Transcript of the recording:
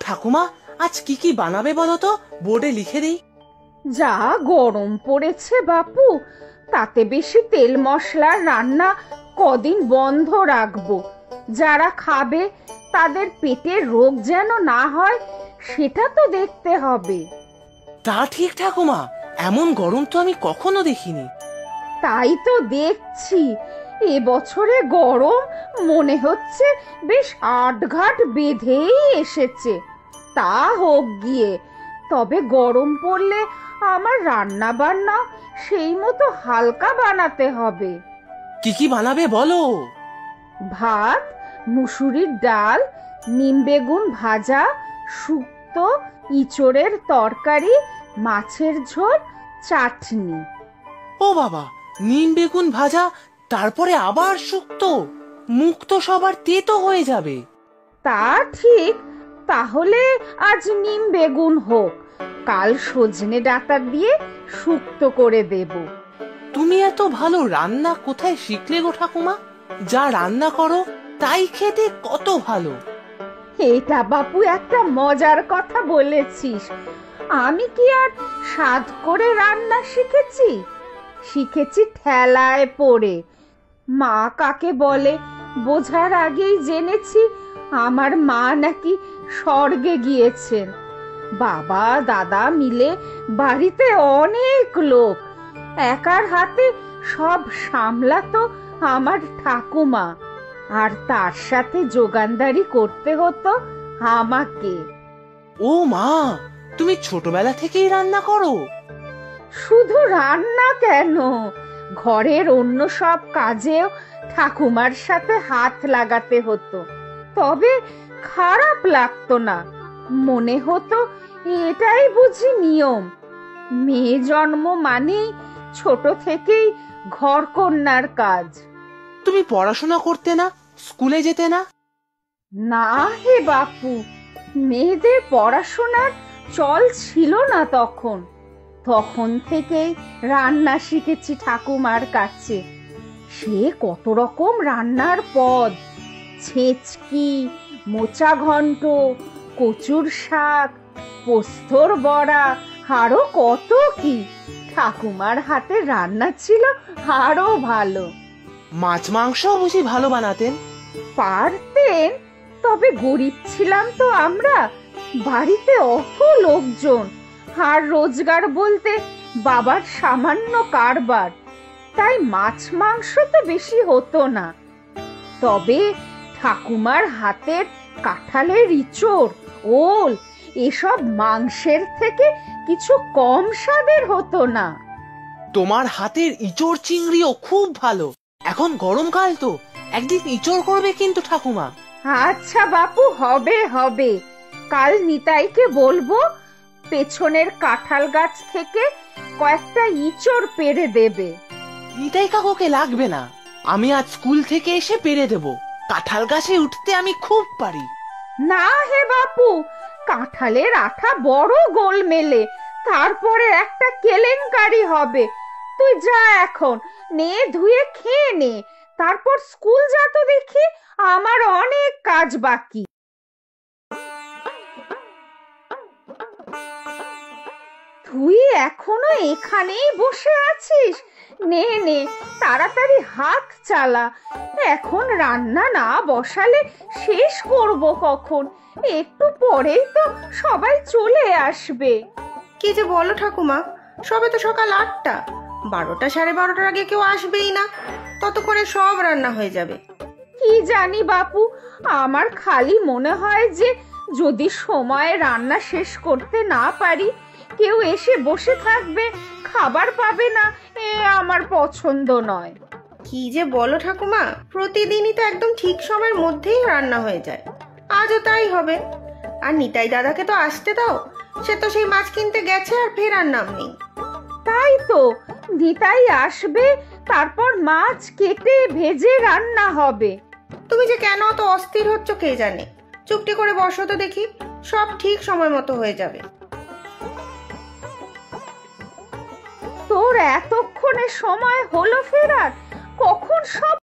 ঠাকুমা, আজ কি কি বানাবে বলো তো, বোর্ডে লিখে দেই। যা গরম পড়েছে বাপু, তাতে বেশি তেল মশলার রান্না কদিন বন্ধ রাখবো। যারা খাবে তাদের পেটের রোগ যেন না হয় সেটা তো দেখতে হবে। তা ঠিক ঠাকুমা, এমন গরম তো আমি কখনো দেখিনি। তাই তো দেখছি, এবছরে গরম মনে হচ্ছে বেশ আটঘাট বেঁধেই এসেছে। তা হোক গিয়ে, তবে গরম পড়লে আমার রান্না বান্না সেই মতো হালকা বানাতে হবে। কি কি বানাবে বলো? ভাত, মুসুরির ডাল, নিম বেগুন ভাজা, শুক্তো, ইঁচড়ের তরকারি, মাছের ঝোল, চাটনি। ও বাবা, নিম বেগুন ভাজা, তারপরে আবার শুক্তো, মুখ তো সবার তেতো হয়ে যাবে। তা ঠিক, তাহলে আজ নিম বেগুন হোক, কাল সজনে ডাঁটা দিয়ে শুক্তো করে দেব। তুমি এত ভালো রান্না কোথায় শিখলে গো ঠাকুমা? যা রান্না করো তাই খেতে কত ভালো। এটা বাপু একটা মজার কথা বলেছিস। আমি কি আর স্বাদ করে রান্না শিখেছি? শিখেছি ঠেলায় পড়ে। মা কাকে বলে বোঝার আগেই জেনেছি আমার মা নাকি স্বর্গে গিয়েছেন। বাবা দাদা মিলে বাড়িতে অনেক লোক, একার হাতে সব সামলাতো আমার ঠাকুমা, আর তার সাথে যোগানদারি করতে হতো আমাকে। ও মা, তুমি ছোটবেলা থেকেই রান্না করো? শুধু রান্না কেন, ঘরের অন্য সব কাজেও ঠাকুমার সাথে হাত লাগাতে হতো। তবে খারাপ লাগতো না, মনে হতো এটাই বুঝি নিয়ম। মেয়ে জন্ম মানেই ছোট থেকেই ঘর কন্যার কাজ। তুমি পড়াশোনা করতে না, স্কুলে যেতে না? না হে বাপু, মেয়েদের পড়াশোনার চল ছিল না তখন। তখন থেকেই রান্না শিখেছি ঠাকুমার কাছে। সে কত রকম রান্নার পদ, ছেচকি, মোচা ঘন্ট, কচুর শাক, পোস্তর বড়া, আরো কত কি। ঠাকুমার হাতে রান্না ছিল আরো ভালো। মাছ মাংস বুঝি ভালো বানাতেন? পারতেন, তবে গরিব ছিলাম তো আমরা, বাড়িতে অত লোকজন, আর রোজগার বলতে বাবার সামান্য কারবার, তাই মাছ মাংস তো বেশি হতো না। তবে ঠাকুমার হাতের কাঁঠালের ইঁচড়, ওল, এসব মাংসের থেকে কিছু কম স্বাদের হতো না। তোমার হাতের ইঁচড় চিংড়িও খুব ভালো। এখন গরমকাল তো, একদিন ইঁচড় করবে কিন্তু ঠাকুমা। আচ্ছা বাপু, হবে হবে। কাল নিতাইকে বলবো পেছনের কাঁঠাল গাছ থেকে কয়েকটা ইঁচড় পেড়ে দেবে। নিতাই কাকুকে লাগবে না, আমি আজ স্কুল থেকে এসে পেরে দেব। কাঁঠাল গাছে উঠতে আমি খুব পারি। না হে বাপু, কাঁঠালের আঠা বড় গোলমেলে, তারপরে একটা কেলেঙ্কারি হবে। তুই যা এখন, নে ধুয়ে খেয়ে নে, তারপর স্কুল যা তো দেখি, আমার অনেক কাজ বাকি। তুই এখনো এখানেই বসে আছিস? নে নে, তাড়াতাড়ি হাত চালা। এখন রান্না না বসালে শেষ করব কখন? একটু পরেই তো সবাই চলে আসবে। কি যে বলো ঠাকুমা, সবে তো সকাল 8টা, 12টা 12:30টার আগে কেউ আসবেই না। ততক্ষণে সব রান্না হয়ে যাবে। কি জানি বাপু, আমার খালি মনে হয় যে যদি সময়ে রান্না শেষ করতে না পারি, কেউ এসে বসে থাকবে, খাবার পাবে না, এ আমার পছন্দ নয়। কি যে বলো ঠাকুমা, প্রতিদিনই তো একদম ঠিক সময়ের মধ্যেই রান্না হয়ে যায়। আজও তাই হবে। আর নিতাই দাদাকে তো আসতে দাও, সে তো সেই মাছ কিনতে গেছে আর ফেরার নাম নেই। তাই তো, নিতাই আসবে, তারপর মাছ কেটে ভেজে রান্না হবে। তুমি যে কেন অত অস্থির হচ্ছ কে জানে। চুপটি করে বসো তো দেখি, সব ঠিক সময় মতো হয়ে যাবে। তোর এতক্ষণে সময় হলো ফেরার? কখন সব